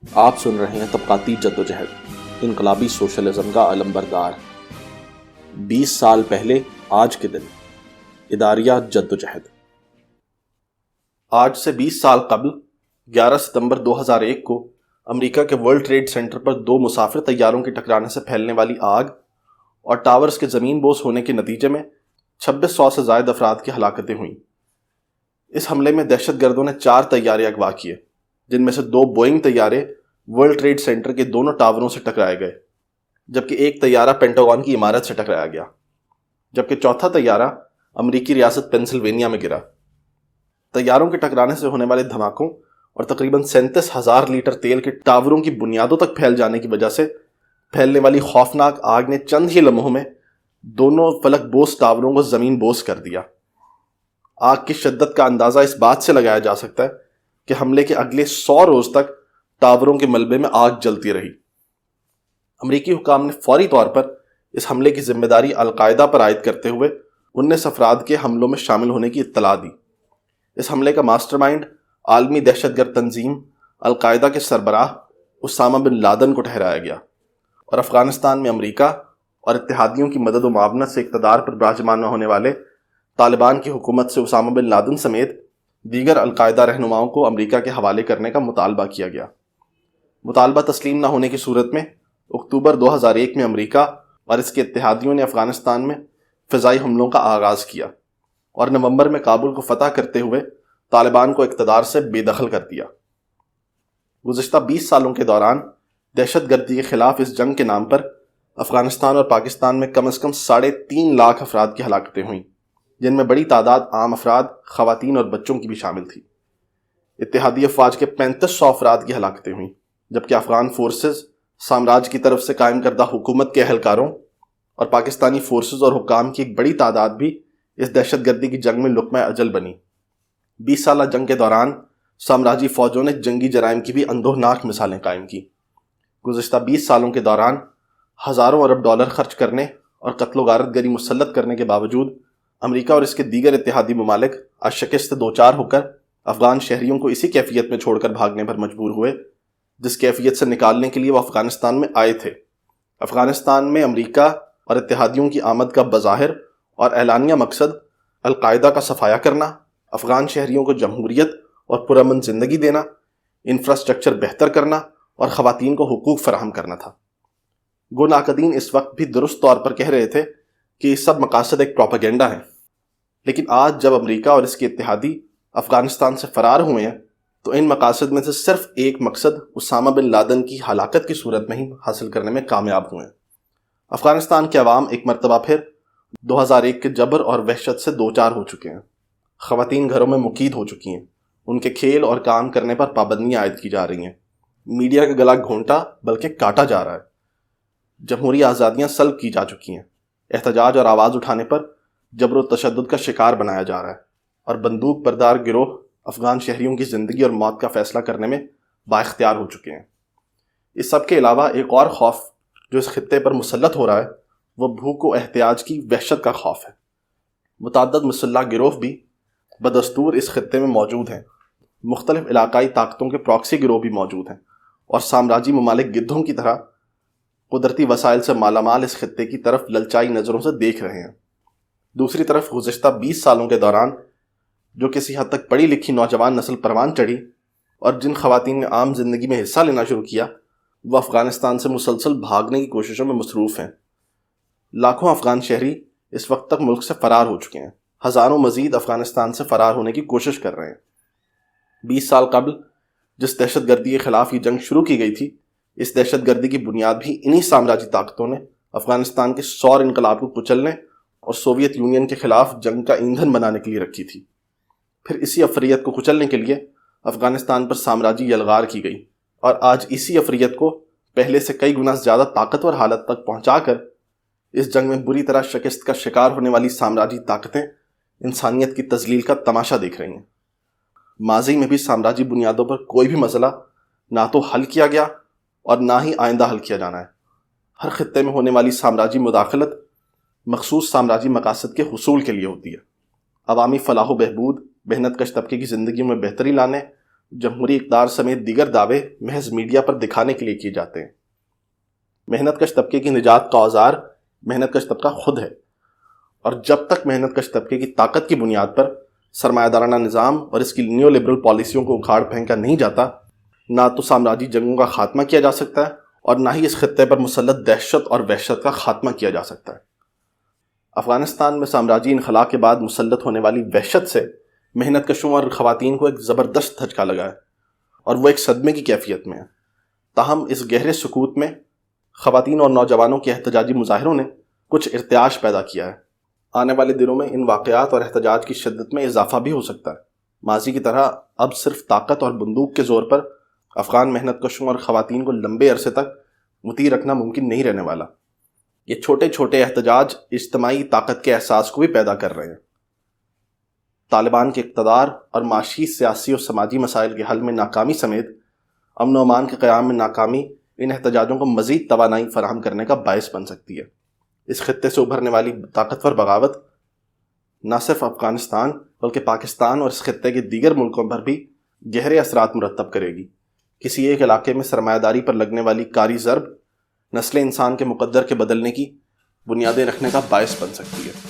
آپ سن رہے ہیں طبقاتی جدوجہد، انقلابی سوشلزم کا علمبردار۔ 20 سال پہلے آج کے دن، اداریہ جدوجہد۔ آج سے 20 سال قبل 11 ستمبر 2001 کو امریکہ کے ورلڈ ٹریڈ سینٹر پر 2 مسافر طیاروں کے ٹکرانے سے پھیلنے والی آگ اور ٹاورز کے زمین بوس ہونے کے نتیجے میں 2600 سے زائد افراد کی ہلاکتیں ہوئیں۔ اس حملے میں دہشت گردوں نے 4 طیارے اغوا کیے، جن میں سے 2 بوئنگ طیارے ورلڈ ٹریڈ سینٹر کے دونوں ٹاوروں سے ٹکرائے گئے، جبکہ ایک طیارہ پینٹاگون کی عمارت سے ٹکرایا گیا، جبکہ چوتھا طیارہ امریکی ریاست پینسلوینیا میں گرا۔ طیاروں کے ٹکرانے سے ہونے والے دھماکوں اور تقریباً 37,000 لیٹر تیل کے ٹاوروں کی بنیادوں تک پھیل جانے کی وجہ سے پھیلنے والی خوفناک آگ نے چند ہی لمحوں میں دونوں فلک بوس ٹاوروں کو زمین بوس کر دیا۔ آگ کی شدت کا اندازہ اس بات سے لگایا جا سکتا ہے کہ حملے کے اگلے 100 روز تک ٹاوروں کے ملبے میں آگ جلتی رہی۔ امریکی حکام نے فوری طور پر اس حملے کی ذمہ داری القاعدہ پر عائد کرتے ہوئے 19 افراد کے حملوں میں شامل ہونے کی اطلاع دی۔ اس حملے کا ماسٹر مائنڈ عالمی دہشت گرد تنظیم القاعدہ کے سربراہ اسامہ بن لادن کو ٹھہرایا گیا، اور افغانستان میں امریکہ اور اتحادیوں کی مدد و معاونت سے اقتدار پر براجمان ہونے والے طالبان کی حکومت سے اسامہ بن لادن سمیت دیگر القاعدہ رہنماؤں کو امریکہ کے حوالے کرنے کا مطالبہ کیا گیا۔ مطالبہ تسلیم نہ ہونے کی صورت میں اکتوبر 2001 میں امریکہ اور اس کے اتحادیوں نے افغانستان میں فضائی حملوں کا آغاز کیا، اور نومبر میں کابل کو فتح کرتے ہوئے طالبان کو اقتدار سے بے دخل کر دیا۔ گزشتہ 20 سالوں کے دوران دہشت گردی کے خلاف اس جنگ کے نام پر افغانستان اور پاکستان میں کم از کم 3.5 لاکھ افراد کی ہلاکتیں ہوئیں، جن میں بڑی تعداد عام افراد، خواتین اور بچوں کی بھی شامل تھی۔ اتحادی افواج کے 3500 افراد کی ہلاکتیں ہوئیں، جبکہ افغان فورسز، سامراج کی طرف سے قائم کردہ حکومت کے اہلکاروں اور پاکستانی فورسز اور حکام کی ایک بڑی تعداد بھی اس دہشت گردی کی جنگ میں لقمہ اجل بنی۔ 20 سالہ جنگ کے دوران سامراجی فوجوں نے جنگی جرائم کی بھی اندوہناک مثالیں قائم کی۔ گزشتہ 20 سالوں کے دوران ہزاروں ارب ڈالر خرچ کرنے اور قتل و غارت گری مسلط کرنے کے باوجود امریکہ اور اس کے دیگر اتحادی ممالک از شکست دوچار ہو کر افغان شہریوں کو اسی کیفیت میں چھوڑ کر بھاگنے پر مجبور ہوئے جس کیفیت سے نکالنے کے لیے وہ افغانستان میں آئے تھے۔ افغانستان میں امریکہ اور اتحادیوں کی آمد کا بظاہر اور اعلانیہ مقصد القاعدہ کا صفایا کرنا، افغان شہریوں کو جمہوریت اور پرامن زندگی دینا، انفراسٹرکچر بہتر کرنا اور خواتین کو حقوق فراہم کرنا تھا۔ گو ناقدین اس وقت بھی درست طور پر کہہ رہے تھے کہ یہ سب مقاصد ایک پروپیگنڈا ہیں، لیکن آج جب امریکہ اور اس کے اتحادی افغانستان سے فرار ہوئے ہیں تو ان مقاصد میں سے صرف ایک مقصد اسامہ بن لادن کی ہلاکت کی صورت میں ہی حاصل کرنے میں کامیاب ہوئے ہیں۔ افغانستان کے عوام ایک مرتبہ پھر 2001 کے جبر اور وحشت سے دوچار ہو چکے ہیں۔ خواتین گھروں میں مقید ہو چکی ہیں، ان کے کھیل اور کام کرنے پر پابندیاں عائد کی جا رہی ہیں، میڈیا کا گلا گھونٹا بلکہ کاٹا جا رہا ہے، جمہوری آزادیاں سلب کی جا چکی ہیں، احتجاج اور آواز اٹھانے پر جبر و تشدد کا شکار بنایا جا رہا ہے، اور بندوق بردار گروہ افغان شہریوں کی زندگی اور موت کا فیصلہ کرنے میں بااختیار ہو چکے ہیں۔ اس سب کے علاوہ ایک اور خوف جو اس خطے پر مسلط ہو رہا ہے وہ بھوک و احتیاج کی وحشت کا خوف ہے۔ متعدد مسلح گروہ بھی بدستور اس خطے میں موجود ہیں، مختلف علاقائی طاقتوں کے پراکسی گروہ بھی موجود ہیں، اور سامراجی ممالک گدھوں کی طرح قدرتی وسائل سے مالا مال اس خطے کی طرف للچائی نظروں سے دیکھ رہے ہیں۔ دوسری طرف گزشتہ 20 سالوں کے دوران جو کسی حد تک پڑھی لکھی نوجوان نسل پروان چڑھی اور جن خواتین نے عام زندگی میں حصہ لینا شروع کیا، وہ افغانستان سے مسلسل بھاگنے کی کوششوں میں مصروف ہیں۔ لاکھوں افغان شہری اس وقت تک ملک سے فرار ہو چکے ہیں، ہزاروں مزید افغانستان سے فرار ہونے کی کوشش کر رہے ہیں۔ 20 سال قبل جس دہشت گردی کے خلاف یہ جنگ شروع کی گئی تھی، اس دہشت گردی کی بنیاد بھی انہی سامراجی طاقتوں نے افغانستان کے سور انقلاب کو کچلنے اور سوویت یونین کے خلاف جنگ کا ایندھن بنانے کے لیے رکھی تھی۔ پھر اسی افریت کو کچلنے کے لیے افغانستان پر سامراجی یلغار کی گئی، اور آج اسی افریت کو پہلے سے کئی گنا زیادہ طاقتور حالت تک پہنچا کر اس جنگ میں بری طرح شکست کا شکار ہونے والی سامراجی طاقتیں انسانیت کی تذلیل کا تماشا دیکھ رہی ہیں۔ ماضی میں بھی سامراجی بنیادوں پر کوئی بھی مسئلہ نہ تو حل کیا گیا اور نہ ہی آئندہ حل کیا جانا ہے۔ ہر خطے میں ہونے والی سامراجی مداخلت مخصوص سامراجی مقاصد کے حصول کے لیے ہوتی ہے۔ عوامی فلاح و بہبود، محنت کش طبقے کی زندگی میں بہتری لانے، جمہوری اقدار سمیت دیگر دعوے محض میڈیا پر دکھانے کے لیے کیے جاتے ہیں۔ محنت کش طبقے کی نجات کا اوزار محنت کش طبقہ خود ہے، اور جب تک محنت کش طبقے کی طاقت کی بنیاد پر سرمایہ دارانہ نظام اور اس کی نیو لبرل پالیسیوں کو اکھاڑ پھینکا نہیں جاتا، نہ تو سامراجی جنگوں کا خاتمہ کیا جا سکتا ہے اور نہ ہی اس خطے پر مسلط دہشت اور وحشت کا خاتمہ کیا جا سکتا ہے۔ افغانستان میں سامراجی انخلا کے بعد مسلط ہونے والی وحشت سے محنت کشوں اور خواتین کو ایک زبردست دھچکا لگا ہے، اور وہ ایک صدمے کی کیفیت میں ہے۔ تاہم اس گہرے سکوت میں خواتین اور نوجوانوں کے احتجاجی مظاہروں نے کچھ ارتعاش پیدا کیا ہے۔ آنے والے دنوں میں ان واقعات اور احتجاج کی شدت میں اضافہ بھی ہو سکتا ہے۔ ماضی کی طرح اب صرف طاقت اور بندوق کے زور پر افغان محنت کشوں اور خواتین کو لمبے عرصے تک مطیع رکھنا ممکن نہیں رہنے والا۔ یہ چھوٹے چھوٹے احتجاج اجتماعی طاقت کے احساس کو بھی پیدا کر رہے ہیں۔ طالبان کے اقتدار اور معاشی، سیاسی اور سماجی مسائل کے حل میں ناکامی سمیت امن و امان کے قیام میں ناکامی ان احتجاجوں کو مزید توانائی فراہم کرنے کا باعث بن سکتی ہے۔ اس خطے سے ابھرنے والی طاقتور بغاوت نہ صرف افغانستان بلکہ پاکستان اور اس خطے کے دیگر ملکوں پر بھی گہرے اثرات مرتب کرے گی۔ کسی ایک علاقے میں سرمایہ داری پر لگنے والی کاری ضرب نسل انسان کے مقدر کے بدلنے کی بنیادیں رکھنے کا باعث بن سکتی ہے۔